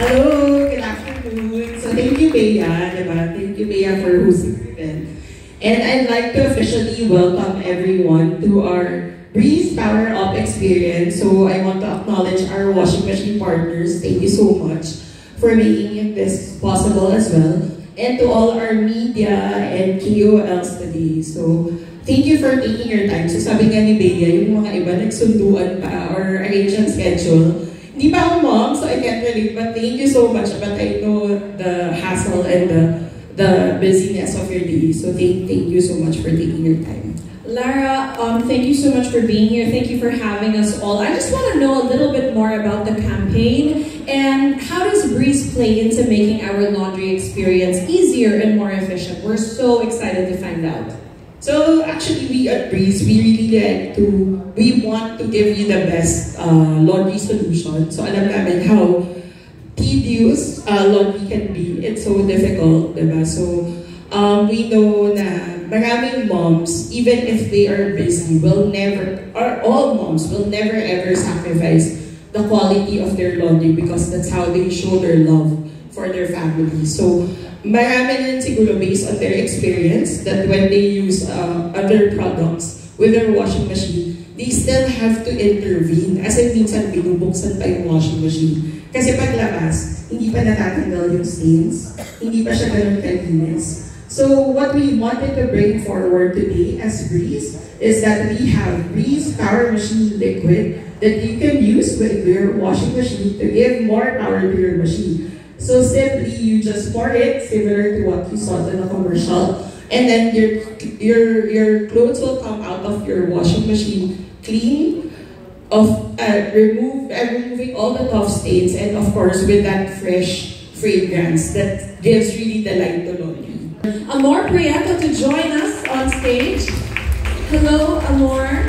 Hello, good afternoon. So thank you, Bea, diba? Thank you, Bea, for hosting the event. And I'd like to officially welcome everyone to our Breeze Power Up experience. So I want to acknowledge our washing machine partners. Thank you so much for making this possible as well. And to all our media and KOLs today. So thank you for taking your time. So sabi nga ni Bea, yung mga iba nagsunduan pa or arrange ang schedule. Hindi pa ako mom, so I can't relate, but thank you so much. But I know the hassle and the busyness of your day. So thank you so much for taking your time. Lara, thank you so much for being here. Thank you for having us all. I just want to know a little bit more about the campaign and how does Breeze play into making our laundry experience easier and more efficient? We're so excited to find out. So actually, we at Breeze, we want to give you the best laundry solution. So alam namin how tedious laundry can be. It's so difficult, diba? So we know na maraming moms, even if they are busy, all moms will never ever sacrifice the quality of their laundry because that's how they show their love for their family. So marami rin siguro based on their experience that when they use other products with their washing machine, they still have to intervene. As in minsan binubuksan pa yung washing machine. Kasi paglabas, hindi pa natatanggal yung stains, hindi pa siya ganun kalinis. So what we wanted to bring forward today as Breeze is that we have Breeze Power Machine Liquid that you can use with your washing machine to give more power to your machine. So simply, you just pour it, similar to what you saw in the commercial, and then your clothes will come out of your washing machine clean, removing all the tough stains, and of course with that fresh fragrance that gives really the light to laundry. Amor Prieto to join us on stage. Hello, Amor.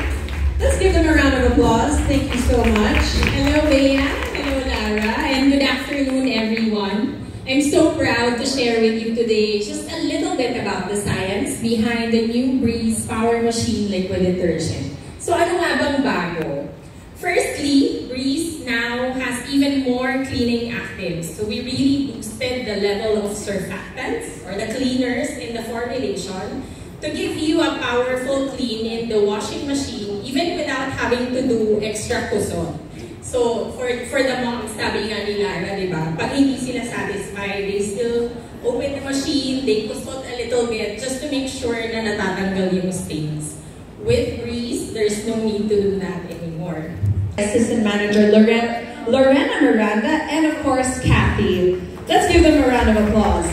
Let's give them a round of applause. Thank you so much. Hello, Bea. Hello, Lara. And good afternoon, everyone. I'm so proud to share with you today just a little bit about the science behind the new Breeze Power Machine Liquid Detergent. So, ano nga bang bago? Firstly, Breeze now has even more cleaning actives. So, we really boosted the level of surfactants or the cleaners in the formulation to give you a powerful clean in the washing machine even without having to do extra kusot. So, for the moms, sabi nga ni Lara, di ba? Pag hindi sila satisfied, they still open the machine, they kusot a little bit just to make sure na natatanggal yung stains. With Breeze, there's no need to do that anymore. Assistant Manager Lorena Miranda, and of course, Kathy. Let's give them a round of applause.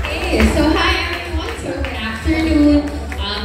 Okay, so hi everyone. So good afternoon.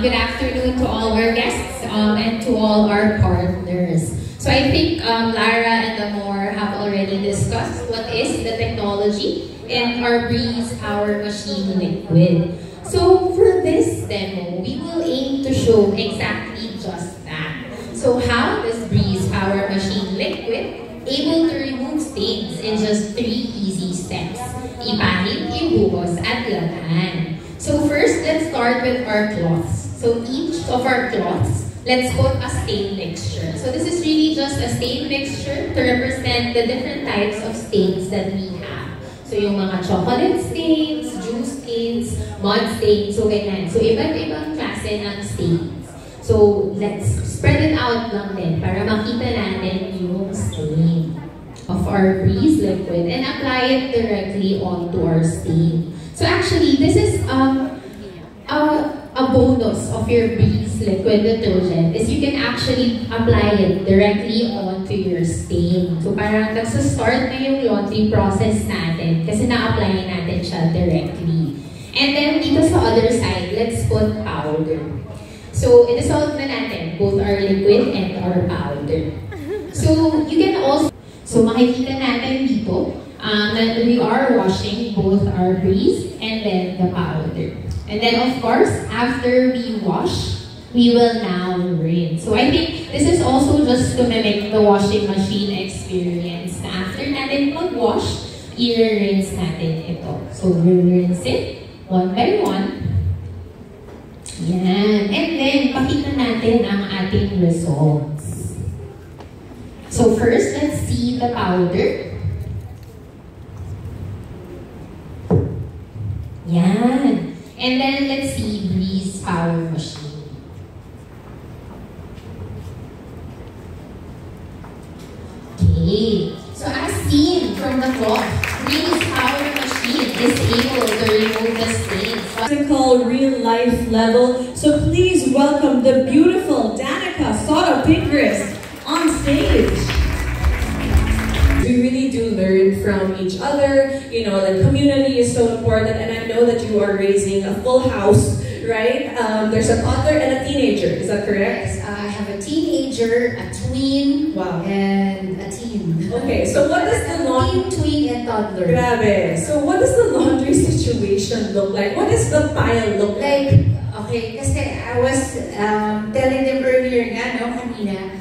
Good afternoon to all our guests and to all our partners. So I think Lara and Amor have already discussed what is the technology in our Breeze Power Machine Liquid. So for this demo, we will aim to show exactly just that. So how does Breeze Power Machine Liquid able to remove stains in just 3 easy steps? Ipahid, ibuhos, at laban. So first, let's start with our cloths. So each of our cloths, let's put a stain mixture. So this is really just a stain mixture to represent the different types of stains that we have. So yung mga chocolate stains, juice stains, mud stains, so ganyan. So iba't ibang klase ng stains. So let's spread it out lang din para makita natin yung stain of our Breeze liquid and apply it directly onto our stain. So actually, this is a bonus of your Breeze liquid detergent is you can actually apply it directly onto your stain. So parang nagsa-start na yung laundry process natin kasi na-apply natin siya directly. And then dito sa other side, let's put powder. So i-dissolve na natin both our liquid and our powder. So you can also, so makikita natin dito that we are washing both our Breeze and then the powder. And then of course, after we wash, we will now rinse. So I think this is also just to mimic the washing machine experience. After natin mag-wash, i-rinse natin ito. So we'll rinse it one by one. Yan. And then, pakita natin ang ating results. So first, let's see the powder. And then let's see Breeze Power Machine. Okay, so as seen from the cloth, Breeze Power Machine is able to remove the stains. Physical, real life level. So please welcome the beautiful Danica Soto Pincris on stage. We really do learn from each other. You know, the community is so important, and I know that you are raising a full house, right? There's a toddler and a teenager, is that correct? Yes, I have a teenager, a tween, Wow. and a teen. Okay, so what does the laundry... Tween, and toddler. Grabe. So what does the laundry situation look like? What does the pile look like? Okay, kasi I was telling them earlier nga, no, kanina,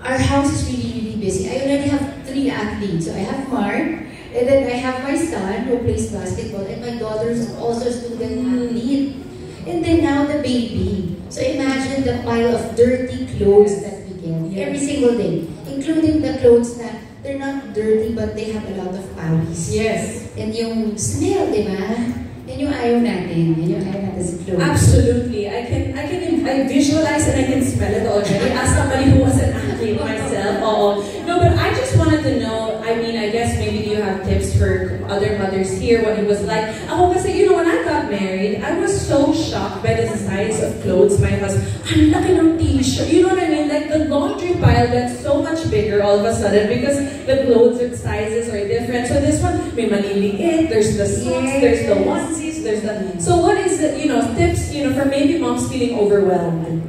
our house is really busy. I already have 3 athletes. So I have Mark, and then I have my son who plays basketball, and my daughter is also a student athlete. And then now the baby. So imagine the pile of dirty clothes that we get every single day, including the clothes that they're not dirty but they have a lot of paris. Yes. And yung smell, di ba? Yan yung ayaw natin. Yan yung ayaw natin sa clothes. Absolutely. I visualize and I can smell it already as somebody who was an athlete myself. No, but I just wanted to know, I mean, I guess maybe you have tips for other mothers here, what it was like. Ako kasi, you know, when I got married, I was so shocked by the size of clothes my husband, ang laki ng t-shirt. You know what I mean? Like the laundry pile gets so much bigger all of a sudden because the clothes and sizes are different. So this one, may maliliit, there's the socks, there's the onesies, there's the... So what is the, you know, tips, you know, for maybe moms feeling overwhelmed?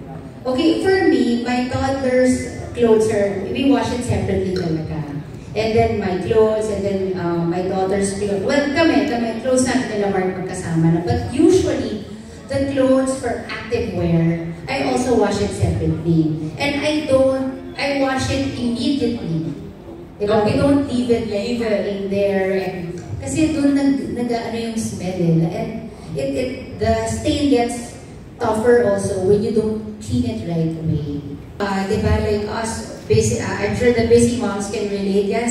Okay, for me, my toddler's clothes are, we wash it separately talaga. And then my clothes, and then my daughter's clothes. Well, kami, clothes natin nila Mark magkasama na. But usually, the clothes for active wear, I also wash it separately. And I wash it immediately. Diba? We don't leave it like in there. And, kasi doon nag-ano yung smell eh. And the stain gets tougher also when you don't clean it right away. Diba, like us, I'm sure the busy moms can relate. Yan,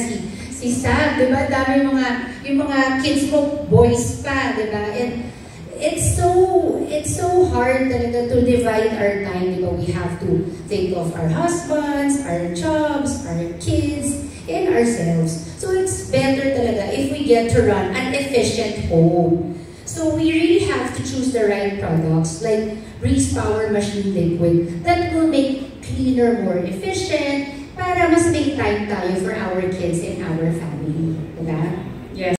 si Sam, diba, dami yung mga kids mo, boys pa, diba? And it's so hard talaga to divide our time, diba? We have to think of our husbands, our jobs, our kids, and ourselves. So it's better talaga if we get to run an efficient home. So we really have to choose the right products like Breeze Power Machine Liquid that will make cleaner, more efficient para mas make time tayo for our kids and our family.